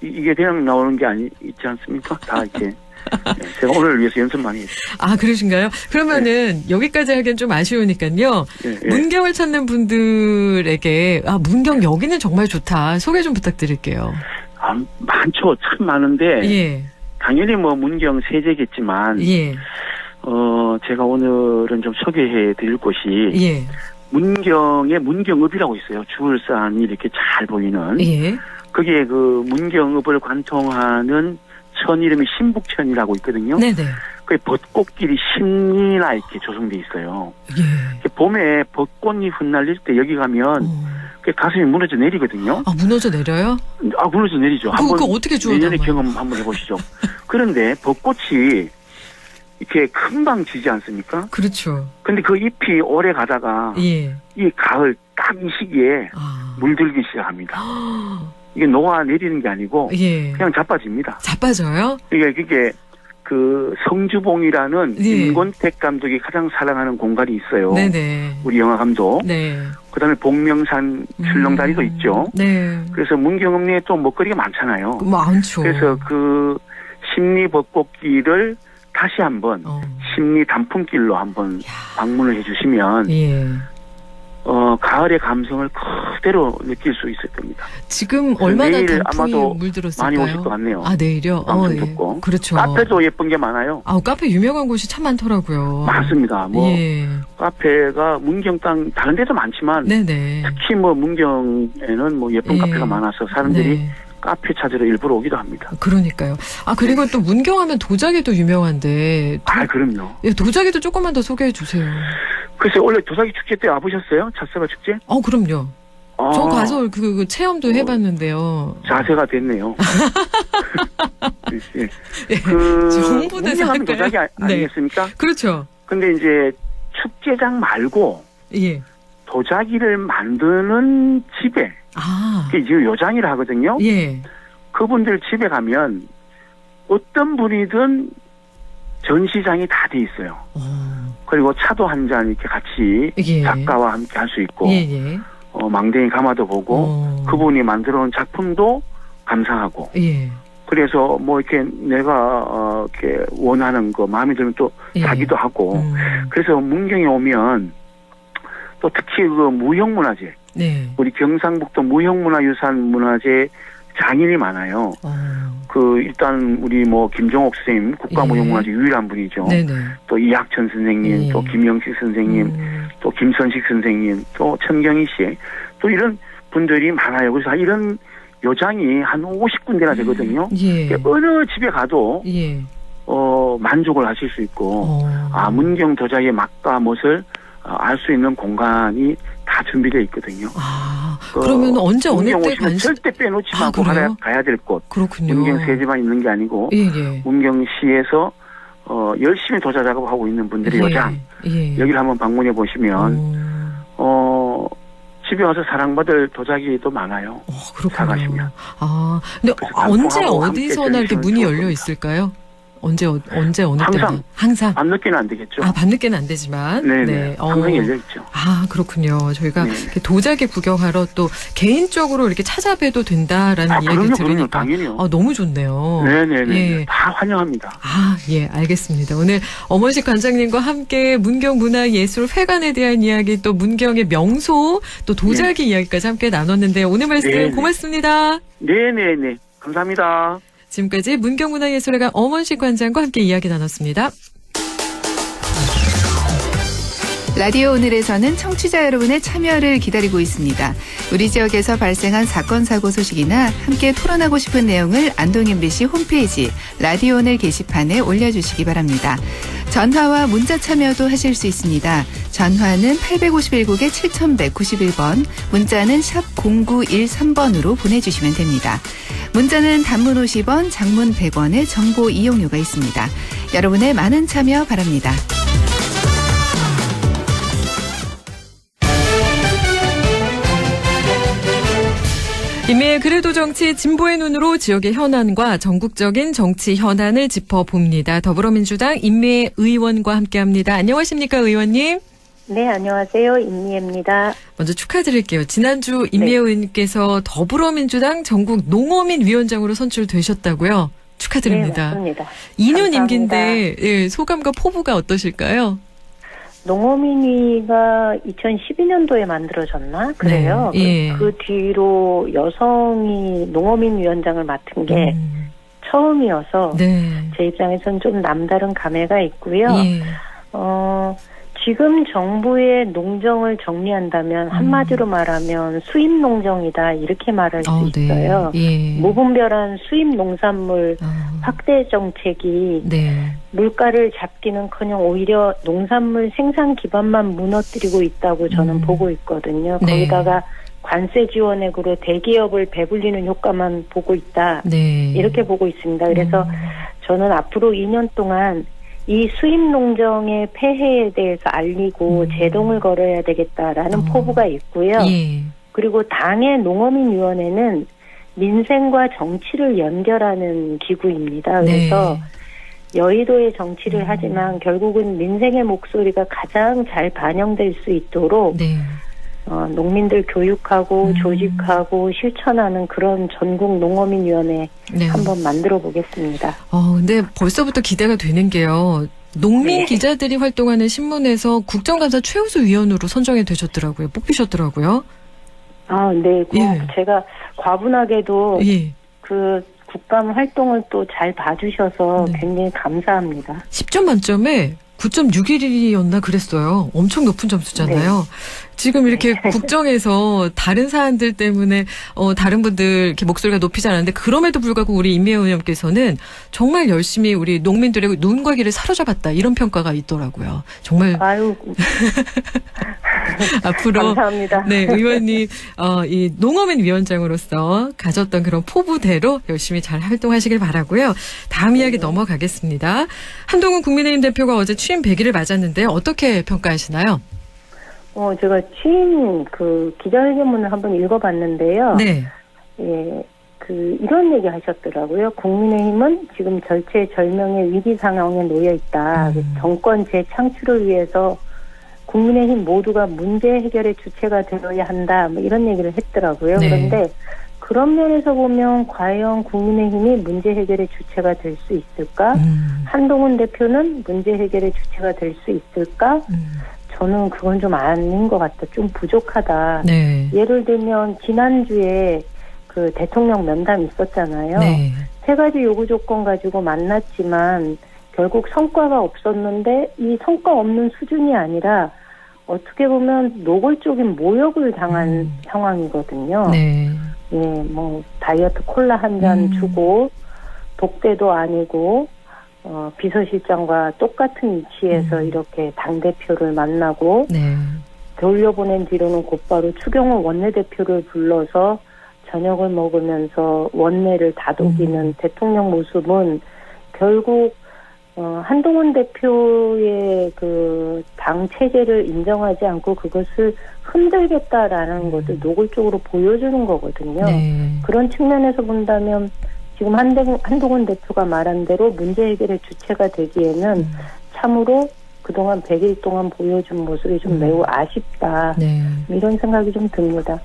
Speaker 12: 이게 그냥 나오는 게 있지 않습니까? 다 이렇게. 제가 오늘 위해서 연습 많이 했어요.
Speaker 1: 그러신가요? 그러면은 여기까지 하기엔 좀 아쉬우니까요. 문경을 찾는 분들에게 문경 여기는 정말 좋다. 소개 좀 부탁드릴게요.
Speaker 12: 많죠. 참 많은데 당연히 문경 세제겠지만 제가 오늘은 좀 소개해 드릴 곳이 문경에 문경읍이라고 있어요. 주울산이 이렇게 잘 보이는.
Speaker 1: 예.
Speaker 12: 거기에 그 문경읍을 관통하는 천 이름이 신북천이라고 있거든요.
Speaker 1: 네네.
Speaker 12: 그 벚꽃길이 신리나 이렇게 조성돼 있어요.
Speaker 1: 예.
Speaker 12: 봄에 벚꽃이 흩날릴 때 여기 가면 그 가슴이 무너져 내리거든요.
Speaker 1: 아, 무너져 내려요?
Speaker 12: 아, 무너져 내리죠.
Speaker 1: 그거 어떻게 주워
Speaker 12: 내년에
Speaker 1: 담아요?
Speaker 12: 경험 한번 해보시죠. 그런데 벚꽃이 이렇게 금방 지지 않습니까?
Speaker 1: 그렇죠.
Speaker 12: 근데 그 잎이 오래 가다가
Speaker 1: 예.
Speaker 12: 이 가을 딱 이 시기에 물들기 시작합니다. 이게 녹아 내리는 게 아니고
Speaker 1: 예.
Speaker 12: 그냥 자빠집니다.
Speaker 1: 자빠져요?
Speaker 12: 그게 그 성주봉이라는
Speaker 1: 예.
Speaker 12: 임권택 감독이 가장 사랑하는 공간이 있어요.
Speaker 1: 네네.
Speaker 12: 우리 영화 감독.
Speaker 1: 네.
Speaker 12: 그다음에 복명산 출렁다리도 있죠.
Speaker 1: 네.
Speaker 12: 그래서 문경읍 내에 또 먹거리가 많잖아요.
Speaker 1: 많죠.
Speaker 12: 그래서 그 심리 벚꽃길을 다시 한번 심리 단풍길로 한번 방문을 해주시면
Speaker 1: 예.
Speaker 12: 가을의 감성을 그대로 느낄 수 있을 겁니다.
Speaker 1: 지금 얼마나
Speaker 12: 내일
Speaker 1: 단풍이
Speaker 12: 아마도
Speaker 1: 물들었을까요?
Speaker 12: 많이 오실 것 같네요.
Speaker 1: 아, 내일요?
Speaker 12: 방송
Speaker 1: 예.
Speaker 12: 듣고.
Speaker 1: 그렇죠.
Speaker 12: 카페도 예쁜 게 많아요.
Speaker 1: 아, 카페 유명한 곳이 참 많더라고요.
Speaker 12: 많습니다. 뭐
Speaker 1: 예.
Speaker 12: 카페가 문경 땅 다른 데도 많지만
Speaker 1: 네네.
Speaker 12: 특히 뭐 문경에는 뭐 예쁜
Speaker 1: 예.
Speaker 12: 카페가 많아서 사람들이
Speaker 1: 네.
Speaker 12: 카페 찾으러 일부러 오기도 합니다.
Speaker 1: 그러니까요. 아, 그리고 또 문경하면 도자기도 유명한데.
Speaker 12: 그럼요.
Speaker 1: 예, 도자기도 조금만 더 소개해 주세요.
Speaker 12: 글쎄, 원래 도자기 축제 때 와보셨어요? 잣사바 축제?
Speaker 1: 그럼요. 저 가서 그 체험도 해봤는데요.
Speaker 12: 자세가 됐네요.
Speaker 1: 예.
Speaker 12: 홍보대사 문경하면 도자기 아니겠습니까?
Speaker 1: 네. 그렇죠.
Speaker 12: 근데 이제 축제장 말고
Speaker 1: 예.
Speaker 12: 도자기를 만드는 집에 그게 지금 요장이라 하거든요.
Speaker 1: 예.
Speaker 12: 그분들 집에 가면 어떤 분이든 전시장이 다 돼 있어요. 그리고 차도 한 잔 이렇게 같이
Speaker 1: 예.
Speaker 12: 작가와 함께 할 수 있고
Speaker 1: 예.
Speaker 12: 망댕이 가마도 보고 그분이 만들어 온 작품도 감상하고
Speaker 1: 예.
Speaker 12: 그래서 뭐 이렇게 내가 이렇게 원하는 거 마음에 들면 또 사기도 하고 그래서 문경에 오면 또 특히 그 무형문화재
Speaker 1: 네.
Speaker 12: 우리 경상북도 무형문화유산 문화재 장인이 많아요. 그 일단 우리 뭐 김종옥 선생님 국가무형문화재 유일한 분이죠.
Speaker 1: 네네.
Speaker 12: 또 이학천 선생님, 또 김영식 선생님, 또 김선식 선생님, 또 천경희 씨, 또 이런 분들이 많아요. 그래서 이런 요장이 한 50군데나 되거든요.
Speaker 1: 예.
Speaker 12: 어느 집에 가도
Speaker 1: 예.
Speaker 12: 만족을 하실 수 있고 문경 도자기의 맛과 멋을 알 수 있는 공간이 다 준비되어 있거든요.
Speaker 1: 그러면 언제 어느 때
Speaker 12: 절대 빼놓지 않고 가야 될 곳.
Speaker 1: 그렇군요.
Speaker 12: 문경 세지만 있는 게 아니고
Speaker 1: 예.
Speaker 12: 문경시에서 열심히 도자 작업하고 있는 분들의 요장 여기를 한번 방문해 보시면 집에 와서 사랑받을 도자기도 많아요.
Speaker 1: 그렇군요.
Speaker 12: 사가시면.
Speaker 1: 근데 언제 어디서나 이렇게 문이 열려 있을까요? 언제 어느 때나 항상
Speaker 12: 밤늦게는 안 되겠죠.
Speaker 1: 밤늦게는 안 되지만
Speaker 12: 네네. 항상 열려 있죠.
Speaker 1: 그렇군요. 저희가 도자기 구경하러 또 개인적으로 이렇게 찾아뵈도 된다라는 이야기 들으니까
Speaker 12: 당연히요.
Speaker 1: 너무 좋네요.
Speaker 12: 네네네.
Speaker 1: 예.
Speaker 12: 다 환영합니다.
Speaker 1: 예, 알겠습니다. 오늘 엄원식 관장님과 함께 문경문화예술회관에 대한 이야기 또 문경의 명소 또 도자기 이야기까지 함께 나눴는데요. 오늘 말씀 고맙습니다.
Speaker 12: 네네네. 감사합니다.
Speaker 1: 지금까지 문경문화예술회관 엄원식 관장과 함께 이야기 나눴습니다.
Speaker 13: 라디오 오늘에서는 청취자 여러분의 참여를 기다리고 있습니다. 우리 지역에서 발생한 사건 사고 소식이나 함께 토론하고 싶은 내용을 안동 MBC 홈페이지 라디오 오늘 게시판에 올려주시기 바랍니다. 전화와 문자 참여도 하실 수 있습니다. 전화는 851국에 7191번, 문자는 샵 0913번으로 보내주시면 됩니다. 문자는 단문 50원, 장문 100원의 정보 이용료가 있습니다. 여러분의 많은 참여 바랍니다.
Speaker 1: 임미의 그래도 정치 진보의 눈으로 지역의 현안과 전국적인 정치 현안을 짚어봅니다. 더불어민주당 임미애 의원과 함께합니다. 안녕하십니까, 의원님?
Speaker 14: 네, 안녕하세요. 임미애입니다.
Speaker 1: 먼저 축하드릴게요. 지난주 임미애 의원님께서 더불어민주당 전국 농어민 위원장으로 선출되셨다고요? 축하드립니다.
Speaker 14: 네, 맞습니다.
Speaker 1: 2년 임기인데 소감과 포부가 어떠실까요?
Speaker 14: 농어민위가 2012년도에 만들어졌나? 그래요.
Speaker 1: 네,
Speaker 14: 그 뒤로 여성이 농어민 위원장을 맡은 게 처음이어서 제 입장에서는 좀 남다른 감회가 있고요. 지금 정부의 농정을 정리한다면 한마디로 말하면 수입 농정이다 이렇게 말할 수 있어요.
Speaker 1: 예.
Speaker 14: 무분별한 수입 농산물 확대 정책이 물가를 잡기는커녕 오히려 농산물 생산 기반만 무너뜨리고 있다고 저는 보고 있거든요. 거기다가 관세 지원액으로 대기업을 배불리는 효과만 보고 있다. 이렇게 보고 있습니다. 그래서 저는 앞으로 2년 동안 이 수입 농정의 폐해에 대해서 알리고 제동을 걸어야 되겠다라는 포부가 있고요. 그리고 당의 농어민위원회는 민생과 정치를 연결하는 기구입니다. 그래서 여의도의 정치를 하지만 결국은 민생의 목소리가 가장 잘 반영될 수 있도록 농민들 교육하고 조직하고 실천하는 그런 전국 농어민위원회 한번 만들어 보겠습니다.
Speaker 1: 근데 벌써부터 기대가 되는 게요. 농민 기자들이 활동하는 신문에서 국정감사 최우수 위원으로 선정이 되셨더라고요. 뽑히셨더라고요.
Speaker 14: 네. 제가 과분하게도 그 국감 활동을 또 잘 봐주셔서 굉장히 감사합니다.
Speaker 1: 10점 만점에 9.61이었나 그랬어요. 엄청 높은 점수잖아요. 지금 이렇게 국정에서 다른 사안들 때문에 다른 분들 이렇게 목소리가 높이지 않았는데 그럼에도 불구하고 우리 임미애 의원께서는 정말 열심히 우리 농민들의 눈과 귀를 사로잡았다 이런 평가가 있더라고요. 정말 앞으로
Speaker 14: 감사합니다.
Speaker 1: 의원님 이 농어민 위원장으로서 가졌던 그런 포부대로 열심히 잘 활동하시길 바라고요. 다음 이야기 넘어가겠습니다. 한동훈 국민의힘 대표가 어제 취임 100일을 맞았는데 어떻게 평가하시나요?
Speaker 14: 제가 취임 기자회견문을 한번 읽어봤는데요. 이런 얘기 하셨더라고요. 국민의힘은 지금 절체절명의 위기 상황에 놓여 있다. 정권 재창출을 위해서 국민의힘 모두가 문제 해결의 주체가 되어야 한다. 이런 얘기를 했더라고요. 그런데 그런 면에서 보면 과연 국민의힘이 문제 해결의 주체가 될 수 있을까? 한동훈 대표는 문제 해결의 주체가 될 수 있을까? 저는 그건 좀 아닌 것 같다. 좀 부족하다. 예를 들면 지난주에 그 대통령 면담 있었잖아요. 3가지 요구 조건 가지고 만났지만 결국 성과가 없었는데 이 성과 없는 수준이 아니라 어떻게 보면 노골적인 모욕을 당한 상황이거든요. 다이어트 콜라 한 잔 주고 독대도 아니고 비서실장과 똑같은 위치에서 이렇게 당대표를 만나고 돌려보낸 뒤로는 곧바로 추경호 원내대표를 불러서 저녁을 먹으면서 원내를 다독이는 대통령 모습은 결국 한동훈 대표의 그 당 체제를 인정하지 않고 그것을 흔들겠다라는 것을 노골적으로 보여주는 거거든요. 그런 측면에서 본다면 지금 한동훈 대표가 말한 대로 문제 해결의 주체가 되기에는 참으로 그동안 100일 동안 보여준 모습이 좀 매우 아쉽다. 이런 생각이 좀 듭니다.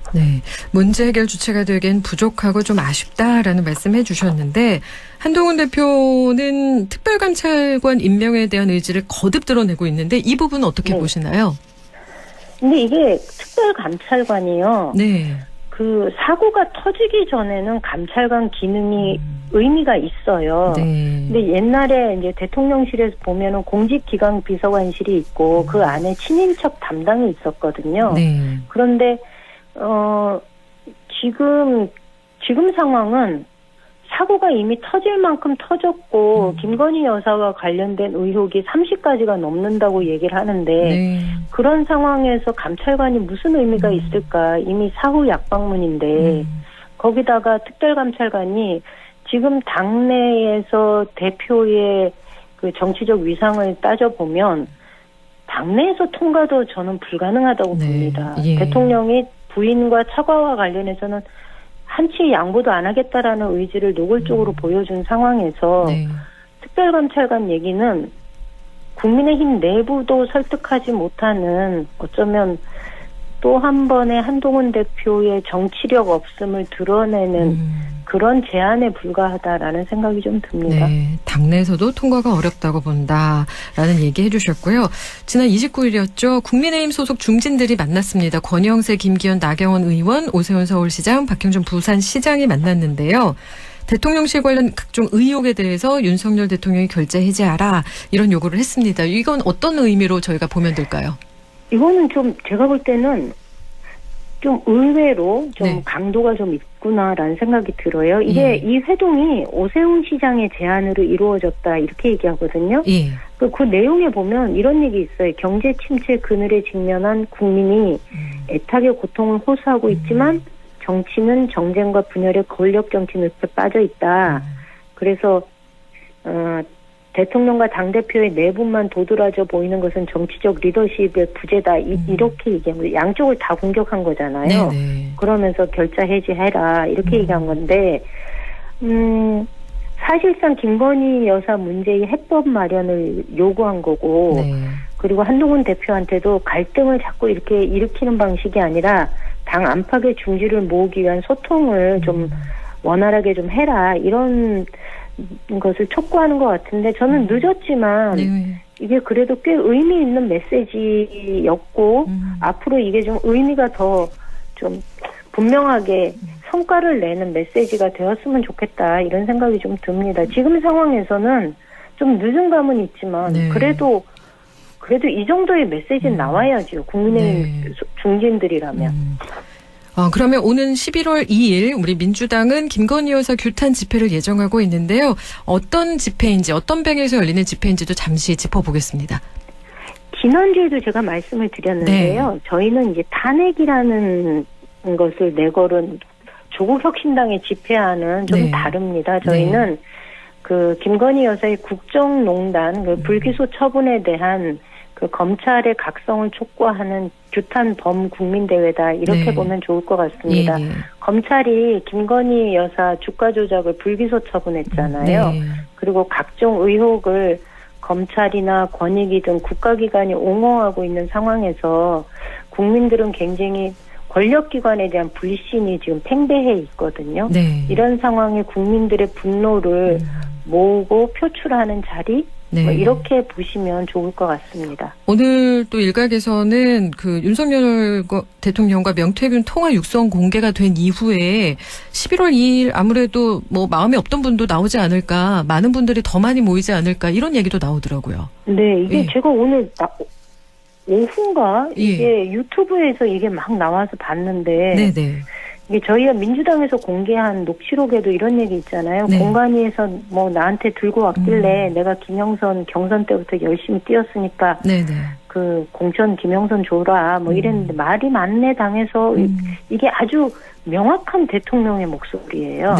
Speaker 1: 문제 해결 주체가 되기엔 부족하고 좀 아쉽다라는 말씀 해주셨는데 한동훈 대표는 특별감찰관 임명에 대한 의지를 거듭 드러내고 있는데 이 부분은 어떻게 보시나요?
Speaker 14: 근데 이게 특별감찰관이요. 그 사고가 터지기 전에는 감찰관 기능이 의미가 있어요. 근데 옛날에 이제 대통령실에서 보면은 공직기강 비서관실이 있고 그 안에 친인척 담당이 있었거든요. 그런데 지금 상황은 사고가 이미 터질 만큼 터졌고 김건희 여사와 관련된 의혹이 30가지가 넘는다고 얘기를 하는데 그런 상황에서 감찰관이 무슨 의미가 있을까? 이미 사후 약방문인데 거기다가 특별감찰관이 지금 당내에서 대표의 그 정치적 위상을 따져보면 당내에서 통과도 저는 불가능하다고 봅니다. 대통령이 부인과 처가와 관련해서는 한치 양보도 안 하겠다라는 의지를 노골적으로 보여준 상황에서 특별감찰관 얘기는 국민의힘 내부도 설득하지 못하는 어쩌면 또 한 번의 한동훈 대표의 정치력 없음을 드러내는 그런 제안에 불과하다라는 생각이 좀 듭니다.
Speaker 1: 당내에서도 통과가 어렵다고 본다라는 얘기해 주셨고요. 지난 29일이었죠. 국민의힘 소속 중진들이 만났습니다. 권영세, 김기현, 나경원 의원, 오세훈 서울시장, 박형준 부산시장이 만났는데요. 대통령실 관련 각종 의혹에 대해서 윤석열 대통령이 결재 해제하라 이런 요구를 했습니다. 이건 어떤 의미로 저희가 보면 될까요?
Speaker 14: 이거는 좀 제가 볼 때는 좀 의외로 좀 강도가 좀 있구나라는 생각이 들어요. 이게 이 회동이 오세훈 시장의 제안으로 이루어졌다 이렇게 얘기하거든요. 그 내용에 보면 이런 얘기 있어요. 경제 침체 그늘에 직면한 국민이 애타게 고통을 호소하고 있지만 정치는 정쟁과 분열의 권력 정치 늪에 빠져 있다. 그래서 대통령과 당대표의 내분만 도드라져 보이는 것은 정치적 리더십의 부재다. 이렇게 얘기한 양쪽을 다 공격한 거잖아요. 그러면서 결자 해지해라. 이렇게 얘기한 건데 사실상 김건희 여사 문제의 해법 마련을 요구한 거고 그리고 한동훈 대표한테도 갈등을 자꾸 이렇게 일으키는 방식이 아니라 당 안팎의 중지를 모으기 위한 소통을 좀 원활하게 좀 해라. 이런 것을 촉구하는 것 같은데 저는 늦었지만 이게 그래도 꽤 의미 있는 메시지였고 앞으로 이게 좀 의미가 더 좀 분명하게 성과를 내는 메시지가 되었으면 좋겠다 이런 생각이 좀 듭니다. 지금 상황에서는 좀 늦은 감은 있지만 그래도 이 정도의 메시지는 나와야죠. 국민의힘 중진들이라면.
Speaker 1: 그러면 오는 11월 2일 우리 민주당은 김건희 여사 규탄 집회를 예정하고 있는데요. 어떤 집회인지 어떤 배경에서 열리는 집회인지도 잠시 짚어보겠습니다.
Speaker 14: 지난주에도 제가 말씀을 드렸는데요. 저희는 이제 탄핵이라는 것을 내걸은 조국혁신당의 집회와는 좀 다릅니다. 저희는 그 김건희 여사의 국정농단 그 불기소 처분에 대한 그 검찰의 각성을 촉구하는 규탄 범국민대회다 이렇게 보면 좋을 것 같습니다. 검찰이 김건희 여사 주가 조작을 불기소 처분했잖아요. 그리고 각종 의혹을 검찰이나 권익위 등 국가기관이 옹호하고 있는 상황에서 국민들은 굉장히 권력기관에 대한 불신이 지금 팽배해 있거든요. 이런 상황에 국민들의 분노를 모으고 표출하는 자리 뭐 이렇게 보시면 좋을 것 같습니다.
Speaker 1: 오늘 또 일각에서는 그 윤석열 대통령과 명태균 통화 육성 공개가 된 이후에 11월 2일 아무래도 뭐 마음에 없던 분도 나오지 않을까, 많은 분들이 더 많이 모이지 않을까 이런 얘기도 나오더라고요.
Speaker 14: 네, 이게 제가 오늘 오후인가 이게 유튜브에서 이게 막 나와서 봤는데 이게 저희가 민주당에서 공개한 녹취록에도 이런 얘기 있잖아요. 공관위에서 뭐 나한테 들고 왔길래 내가 김영선 경선 때부터 열심히 뛰었으니까 그 공천 김영선 줘라 뭐 이랬는데 말이 많네 당에서 이게 아주 명확한 대통령의 목소리예요.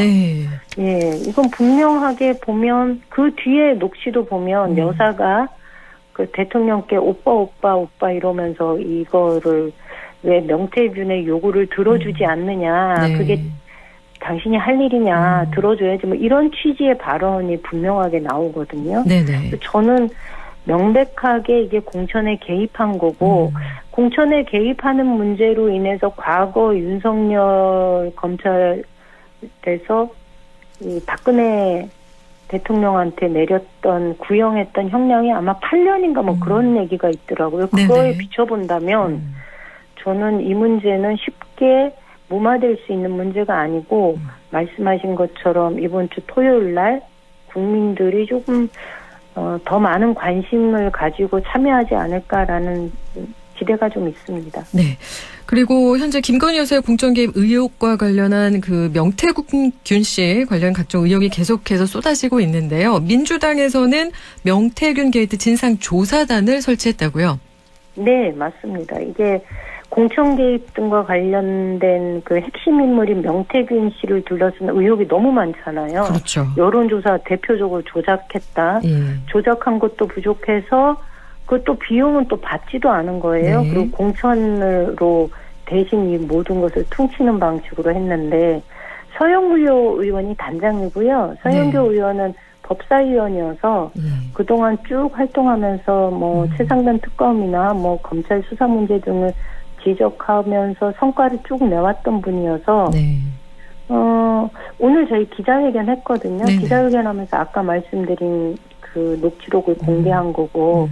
Speaker 14: 예, 이건 분명하게 보면 그 뒤에 녹취도 보면 여사가 그 대통령께 오빠 이러면서 이거를 왜 명태균의 요구를 들어주지 않느냐. 그게 당신이 할 일이냐. 들어줘야지. 뭐 이런 취지의 발언이 분명하게 나오거든요. 저는 명백하게 이게 공천에 개입한 거고 공천에 개입하는 문제로 인해서 과거 윤석열 검찰에서 이 박근혜 대통령한테 내렸던 구형했던 형량이 아마 8년인가 뭐 그런 얘기가 있더라고요. 그거에 비춰본다면 저는 이 문제는 쉽게 무마될 수 있는 문제가 아니고 말씀하신 것처럼 이번 주 토요일 날 국민들이 조금 더 많은 관심을 가지고 참여하지 않을까라는 기대가 좀 있습니다.
Speaker 1: 네. 그리고 현재 김건희 여사의 공천 개입 의혹과 관련한 그 명태균 씨 관련 각종 의혹이 계속해서 쏟아지고 있는데요. 민주당에서는 명태균 게이트 진상조사단을 설치했다고요?
Speaker 14: 네, 맞습니다. 이게 공천 개입 등과 관련된 그 핵심 인물인 명태균 씨를 둘러싼 의혹이 너무 많잖아요.
Speaker 1: 그렇죠.
Speaker 14: 여론조사 대표적으로 조작했다. 조작한 것도 부족해서 그것도 비용은 또 받지도 않은 거예요. 그리고 공천으로 대신 이 모든 것을 퉁치는 방식으로 했는데 서영교 의원이 단장이고요. 서영교 의원은 법사위원이어서 그동안 쭉 활동하면서 뭐 최상단 특검이나 뭐 검찰 수사 문제 등을 지적하면서 성과를 쭉 내왔던 분이어서 오늘 저희 기자회견 했거든요. 기자회견하면서 아까 말씀드린 그 녹취록을 공개한 거고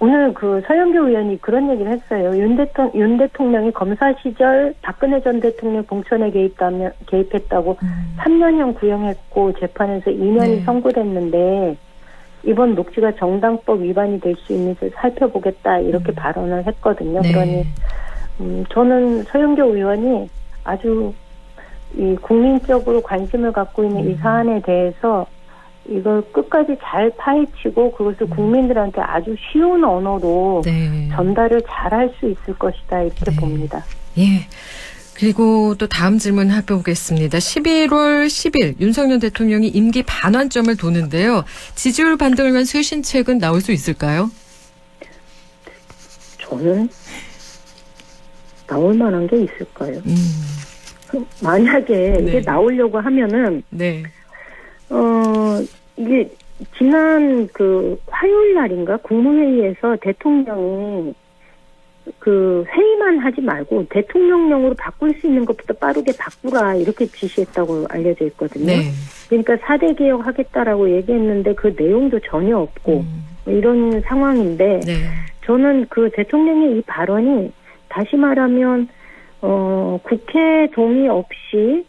Speaker 14: 오늘 그 서영교 의원이 그런 얘기를 했어요. 윤 대통령이 검사 시절 박근혜 전 대통령 공천에 개입했다고 3년형 구형했고 재판에서 2년이 선고됐는데 이번 녹취가 정당법 위반이 될 수 있는지 살펴보겠다 이렇게 발언을 했거든요. 그러니 저는 서영교 의원이 아주 이 국민적으로 관심을 갖고 있는 이 사안에 대해서 이걸 끝까지 잘 파헤치고 그것을 국민들한테 아주 쉬운 언어로 전달을 잘할 수 있을 것이다 이렇게 봅니다.
Speaker 1: 예. 그리고 또 다음 질문 해보겠습니다. 11월 10일 윤석열 대통령이 임기 반환점을 도는데요. 지지율 반등을 위한 쇄신책은 나올 수 있을까요?
Speaker 14: 저는 나올 만한 게 있을까요? 만약에 이게 나오려고 하면은 이게 지난 그 화요일 날인가 국무회의에서 대통령이 그 회의만 하지 말고 대통령령으로 바꿀 수 있는 것부터 빠르게 바꾸라 이렇게 지시했다고 알려져 있거든요. 그러니까 4대 개혁 하겠다라고 얘기했는데 그 내용도 전혀 없고 이런 상황인데 저는 그 대통령의 이 발언이 다시 말하면 국회 동의 없이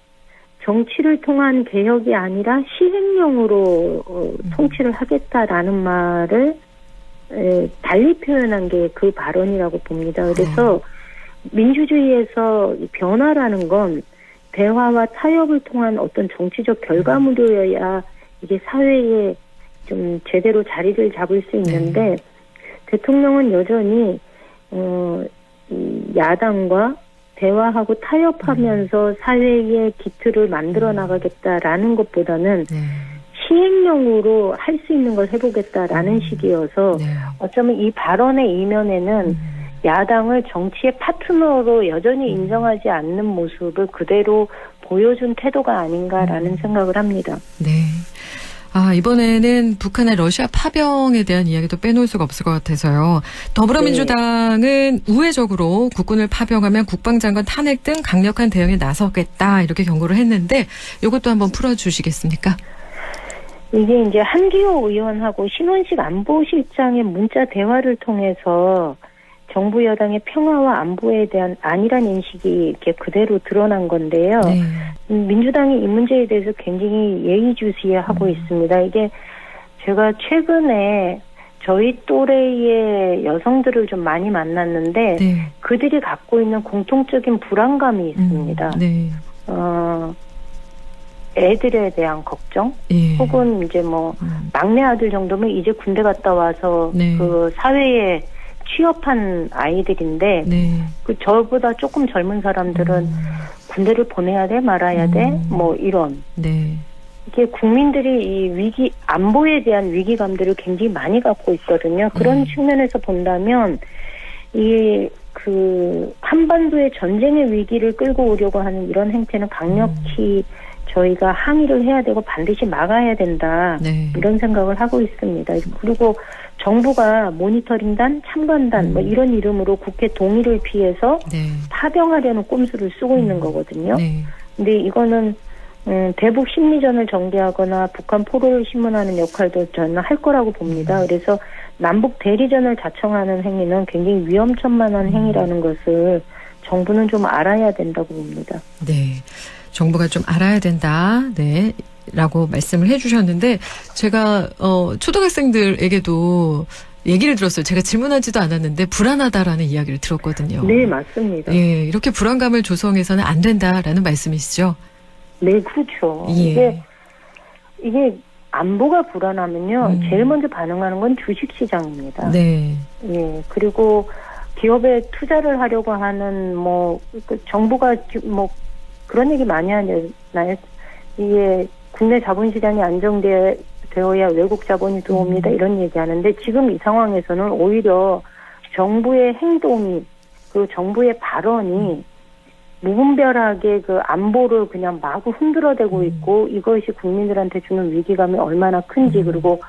Speaker 14: 정치를 통한 개혁이 아니라 시행령으로 통치를 하겠다라는 말을 달리 표현한 게 그 발언이라고 봅니다. 그래서 민주주의에서 변화라는 건 대화와 타협을 통한 어떤 정치적 결과물이어야 이게 사회에 좀 제대로 자리를 잡을 수 있는데 대통령은 여전히 이 야당과 대화하고 타협하면서 사회의 기틀을 만들어 나가겠다라는 것보다는 시행령으로 할 수 있는 걸 해보겠다라는 식이어서 어쩌면 이 발언의 이면에는 야당을 정치의 파트너로 여전히 인정하지 않는 모습을 그대로 보여준 태도가 아닌가라는 생각을 합니다.
Speaker 1: 네. 이번에는 북한의 러시아 파병에 대한 이야기도 빼놓을 수가 없을 것 같아서요. 더불어민주당은 우회적으로 국군을 파병하면 국방장관 탄핵 등 강력한 대응에 나서겠다 이렇게 경고를 했는데 이것도 한번 풀어주시겠습니까?
Speaker 14: 이게 이제 한기호 의원하고 신원식 안보실장의 문자 대화를 통해서 정부 여당의 평화와 안보에 대한 안일한 인식이 이렇게 그대로 드러난 건데요. 민주당이 이 문제에 대해서 굉장히 예의주시하고 있습니다. 이게 제가 최근에 저희 또래의 여성들을 좀 많이 만났는데 그들이 갖고 있는 공통적인 불안감이 있습니다. 애들에 대한 걱정, 혹은 이제 뭐 막내 아들 정도면 이제 군대 갔다 와서 그 사회에 취업한 아이들인데 그 저보다 조금 젊은 사람들은 군대를 보내야 돼 말아야 돼 뭐 이런 이게 국민들이 이 위기 안보에 대한 위기감들을 굉장히 많이 갖고 있거든요. 그런 측면에서 본다면 이 그 한반도의 전쟁의 위기를 끌고 오려고 하는 이런 행태는 강력히 저희가 항의를 해야 되고 반드시 막아야 된다. 이런 생각을 하고 있습니다. 그리고 정부가 모니터링단, 참관단 뭐 이런 이름으로 국회 동의를 피해서 파병하려는 꼼수를 쓰고 있는 거거든요. 근데 이거는 대북 심리전을 전개하거나 북한 포로를 심문하는 역할도 저는 할 거라고 봅니다. 그래서 남북 대리전을 자청하는 행위는 굉장히 위험천만한 행위라는 것을 정부는 좀 알아야 된다고 봅니다.
Speaker 1: 네. 정부가 좀 알아야 된다. 네. 라고 말씀을 해주셨는데 제가 초등학생들에게도 얘기를 들었어요. 제가 질문하지도 않았는데 불안하다라는 이야기를 들었거든요.
Speaker 14: 네, 맞습니다.
Speaker 1: 예, 이렇게 불안감을 조성해서는 안 된다라는 말씀이시죠?
Speaker 14: 네, 그렇죠. 이게 안보가 불안하면요. 제일 먼저 반응하는 건 주식시장입니다. 예, 그리고 기업에 투자를 하려고 하는 정부가 그런 얘기 많이 하잖아요. 이게 국내 자본시장이 안정되어야 외국 자본이 들어옵니다. 이런 얘기하는데 지금 이 상황에서는 오히려 정부의 행동이 그 정부의 발언이 무분별하게 그 안보를 그냥 마구 흔들어대고 있고 이것이 국민들한테 주는 위기감이 얼마나 큰지 그리고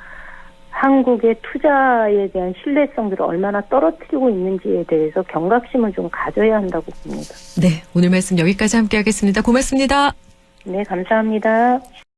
Speaker 14: 한국의 투자에 대한 신뢰성들을 얼마나 떨어뜨리고 있는지에 대해서 경각심을 좀 가져야 한다고 봅니다.
Speaker 1: 네, 오늘 말씀 여기까지 함께 하겠습니다. 고맙습니다.
Speaker 14: 네, 감사합니다.